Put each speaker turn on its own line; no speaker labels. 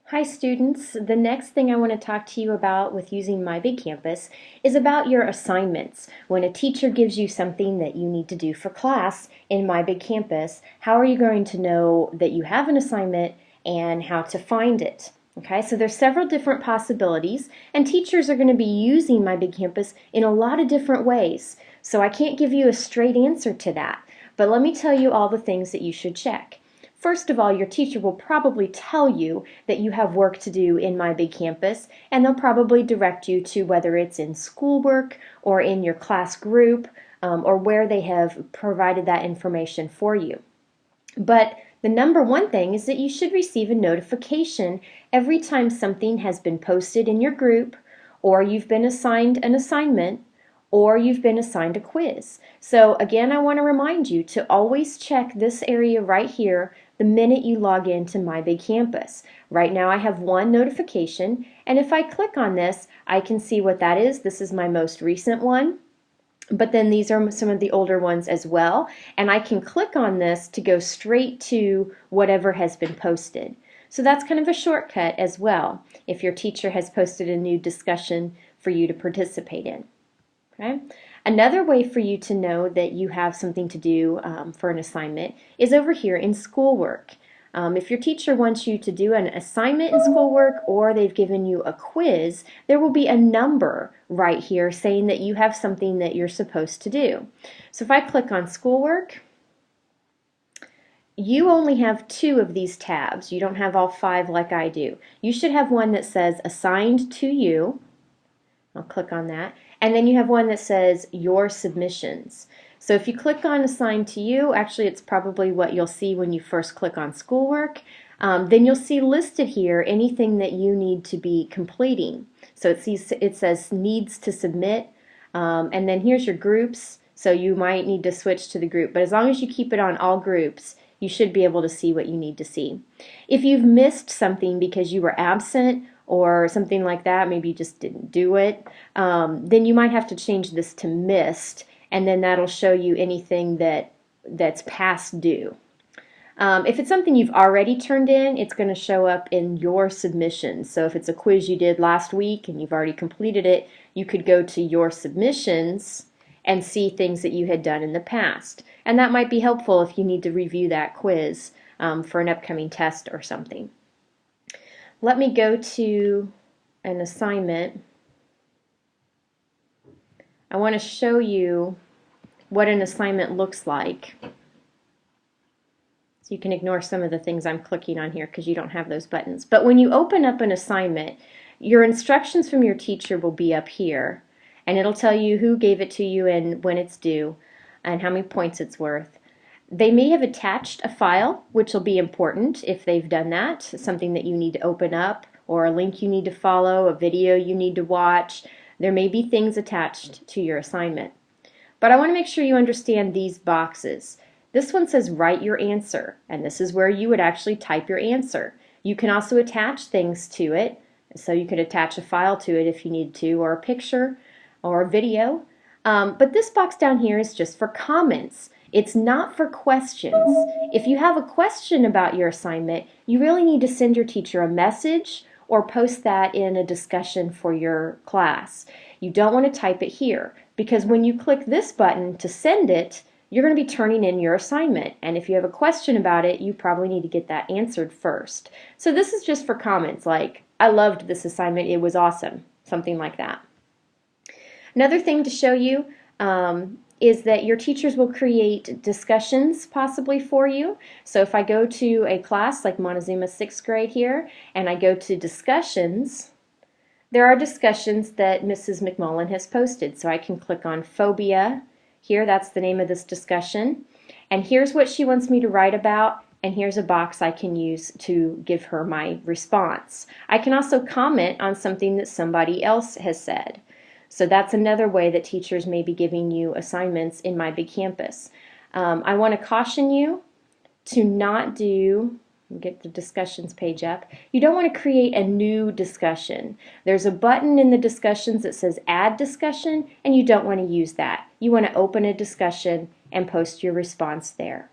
Hi students, the next thing I want to talk to you about with using My Big Campus is about your assignments. When a teacher gives you something that you need to do for class in My Big Campus, how are you going to know that you have an assignment and how to find it? Okay, so there's several different possibilities, and teachers are going to be using My Big Campus in a lot of different ways. So I can't give you a straight answer to that, but let me tell you all the things that you should check. First of all, your teacher will probably tell you that you have work to do in My Big Campus, and they'll probably direct you to whether it's in schoolwork or in your class group or where they have provided that information for you. But the number one thing is that you should receive a notification every time something has been posted in your group, or you've been assigned an assignment, or you've been assigned a quiz. So again, I want to remind you to always check this area right here the minute you log into My Big Campus. Right now I have one notification, and if I click on this, I can see what that is. This is my most recent one. But then these are some of the older ones as well, and I can click on this to go straight to whatever has been posted. So that's kind of a shortcut as well if your teacher has posted a new discussion for you to participate in. Okay? Another way for you to know that you have something to do for an assignment is over here in schoolwork. If your teacher wants you to do an assignment in schoolwork or they've given you a quiz, there will be a number right here saying that you have something that you're supposed to do. So if I click on schoolwork, you only have 2 of these tabs. You don't have all 5 like I do. You should have one that says assigned to you. I'll click on that. And then you have one that says your submissions. So if you click on assign to you, actually it's probably what you'll see when you first click on schoolwork, then you'll see listed here anything that you need to be completing. So it says needs to submit, and then here's your groups. So you might need to switch to the group, but as long as you keep it on all groups, you should be able to see what you need to see. If you've missed something because you were absent or something like that, maybe you just didn't do it, then you might have to change this to missed, and then that'll show you anything that's past due. If it's something you've already turned in, it's going to show up in your submissions. So if it's a quiz you did last week and you've already completed it, you could go to your submissions and see things that you had done in the past. And that might be helpful if you need to review that quiz for an upcoming test or something. Let me go to an assignment. I want to show you what an assignment looks like. So you can ignore some of the things I'm clicking on here because you don't have those buttons. But when you open up an assignment, your instructions from your teacher will be up here, and it'll tell you who gave it to you and when it's due and how many points it's worth. They may have attached a file, which will be important if they've done that, something that you need to open up, or a link you need to follow, a video you need to watch. There may be things attached to your assignment. But I want to make sure you understand these boxes. This one says write your answer, and this is where you would actually type your answer. You can also attach things to it, so you could attach a file to it if you need to, or a picture, or a video. But this box down here is just for comments. It's not for questions. If you have a question about your assignment, you really need to send your teacher a message or post that in a discussion for your class. You don't want to type it here because when you click this button to send it, you're going to be turning in your assignment. And if you have a question about it, you probably need to get that answered first. So this is just for comments like, I loved this assignment, it was awesome, something like that. Another thing to show you is that your teachers will create discussions possibly for you. So if I go to a class like Montezuma 6th grade here and I go to discussions, there are discussions that Mrs. McMullen has posted. So I can click on phobia here, that's the name of this discussion, and here's what she wants me to write about, and here's a box I can use to give her my response. I can also comment on something that somebody else has said. So that's another way that teachers may be giving you assignments in My Big Campus. I want to caution you to not do, get the discussions page up, you don't want to create a new discussion. There's a button in the discussions that says add discussion, and you don't want to use that. You want to open a discussion and post your response there.